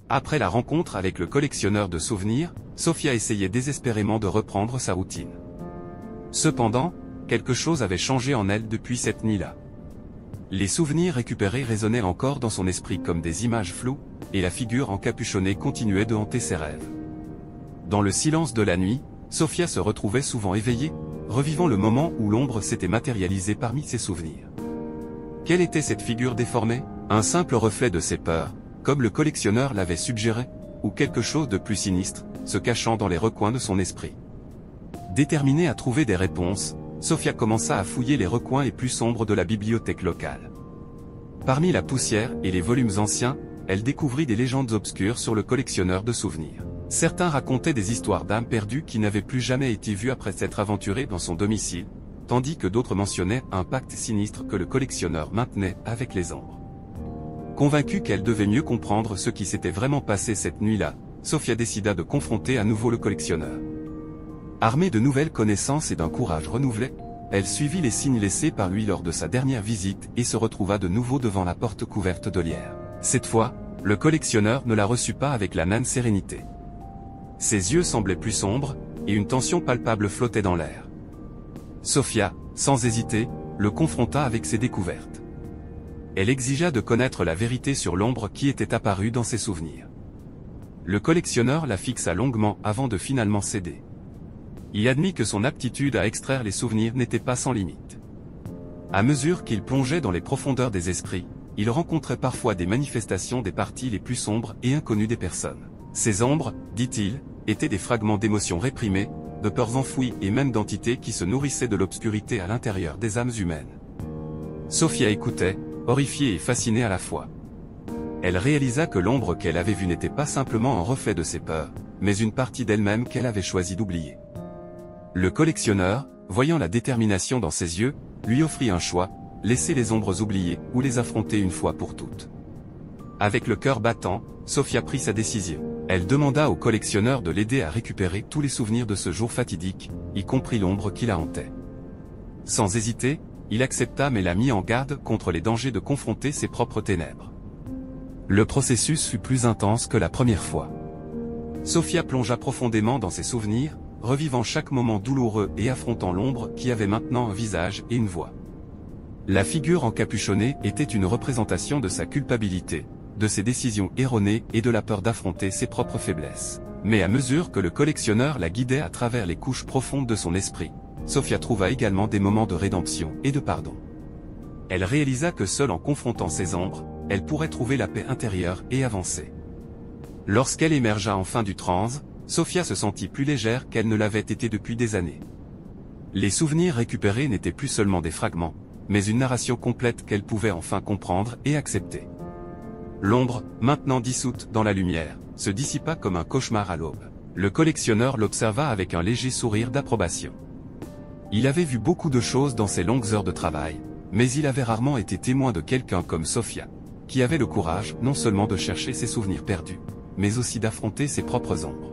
Après la rencontre avec le collectionneur de souvenirs, Sofia essayait désespérément de reprendre sa routine. Cependant, quelque chose avait changé en elle depuis cette nuit-là. Les souvenirs récupérés résonnaient encore dans son esprit comme des images floues, et la figure encapuchonnée continuait de hanter ses rêves. Dans le silence de la nuit, Sofia se retrouvait souvent éveillée, revivant le moment où l'ombre s'était matérialisée parmi ses souvenirs. Quelle était cette figure déformée? Un simple reflet de ses peurs, comme le collectionneur l'avait suggéré, ou quelque chose de plus sinistre, se cachant dans les recoins de son esprit. Déterminée à trouver des réponses, Sofia commença à fouiller les recoins les plus sombres de la bibliothèque locale. Parmi la poussière et les volumes anciens, elle découvrit des légendes obscures sur le collectionneur de souvenirs. Certains racontaient des histoires d'âmes perdues qui n'avaient plus jamais été vues après s'être aventurées dans son domicile, tandis que d'autres mentionnaient un pacte sinistre que le collectionneur maintenait avec les ombres. Convaincue qu'elle devait mieux comprendre ce qui s'était vraiment passé cette nuit-là, Sofia décida de confronter à nouveau le collectionneur. Armée de nouvelles connaissances et d'un courage renouvelé, elle suivit les signes laissés par lui lors de sa dernière visite et se retrouva de nouveau devant la porte couverte de lierre. Cette fois, le collectionneur ne la reçut pas avec la même sérénité. Ses yeux semblaient plus sombres, et une tension palpable flottait dans l'air. Sofia, sans hésiter, le confronta avec ses découvertes. Elle exigea de connaître la vérité sur l'ombre qui était apparue dans ses souvenirs. Le collectionneur la fixa longuement avant de finalement céder. Il admit que son aptitude à extraire les souvenirs n'était pas sans limite. À mesure qu'il plongeait dans les profondeurs des esprits, il rencontrait parfois des manifestations des parties les plus sombres et inconnues des personnes. Ces ombres, dit-il, étaient des fragments d'émotions réprimées, de peurs enfouies et même d'entités qui se nourrissaient de l'obscurité à l'intérieur des âmes humaines. Sofia écoutait, horrifiée et fascinée à la fois. Elle réalisa que l'ombre qu'elle avait vue n'était pas simplement un reflet de ses peurs, mais une partie d'elle-même qu'elle avait choisi d'oublier. Le collectionneur, voyant la détermination dans ses yeux, lui offrit un choix, laisser les ombres oubliées ou les affronter une fois pour toutes. Avec le cœur battant, Sofia prit sa décision. Elle demanda au collectionneur de l'aider à récupérer tous les souvenirs de ce jour fatidique, y compris l'ombre qui la hantait. Sans hésiter, il accepta mais la mit en garde contre les dangers de confronter ses propres ténèbres. Le processus fut plus intense que la première fois. Sofia plongea profondément dans ses souvenirs, revivant chaque moment douloureux et affrontant l'ombre qui avait maintenant un visage et une voix. La figure encapuchonnée était une représentation de sa culpabilité, de ses décisions erronées et de la peur d'affronter ses propres faiblesses. Mais à mesure que le collectionneur la guidait à travers les couches profondes de son esprit, Sofia trouva également des moments de rédemption et de pardon. Elle réalisa que seule en confrontant ces ombres, elle pourrait trouver la paix intérieure et avancer. Lorsqu'elle émergea enfin du transe, Sofia se sentit plus légère qu'elle ne l'avait été depuis des années. Les souvenirs récupérés n'étaient plus seulement des fragments, mais une narration complète qu'elle pouvait enfin comprendre et accepter. L'ombre, maintenant dissoute dans la lumière, se dissipa comme un cauchemar à l'aube. Le collectionneur l'observa avec un léger sourire d'approbation. Il avait vu beaucoup de choses dans ses longues heures de travail, mais il avait rarement été témoin de quelqu'un comme Sofia, qui avait le courage non seulement de chercher ses souvenirs perdus, mais aussi d'affronter ses propres ombres.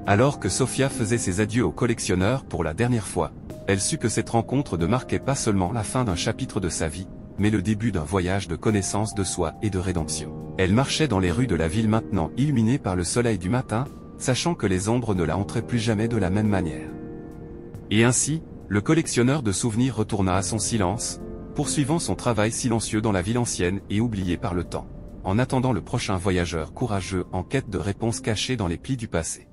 Alors que Sofia faisait ses adieux au collectionneur pour la dernière fois, elle sut que cette rencontre ne marquait pas seulement la fin d'un chapitre de sa vie, mais le début d'un voyage de connaissance de soi et de rédemption. Elle marchait dans les rues de la ville maintenant illuminées par le soleil du matin, sachant que les ombres ne la hantraient plus jamais de la même manière. Et ainsi, le collectionneur de souvenirs retourna à son silence, poursuivant son travail silencieux dans la ville ancienne et oubliée par le temps, en attendant le prochain voyageur courageux en quête de réponses cachées dans les plis du passé.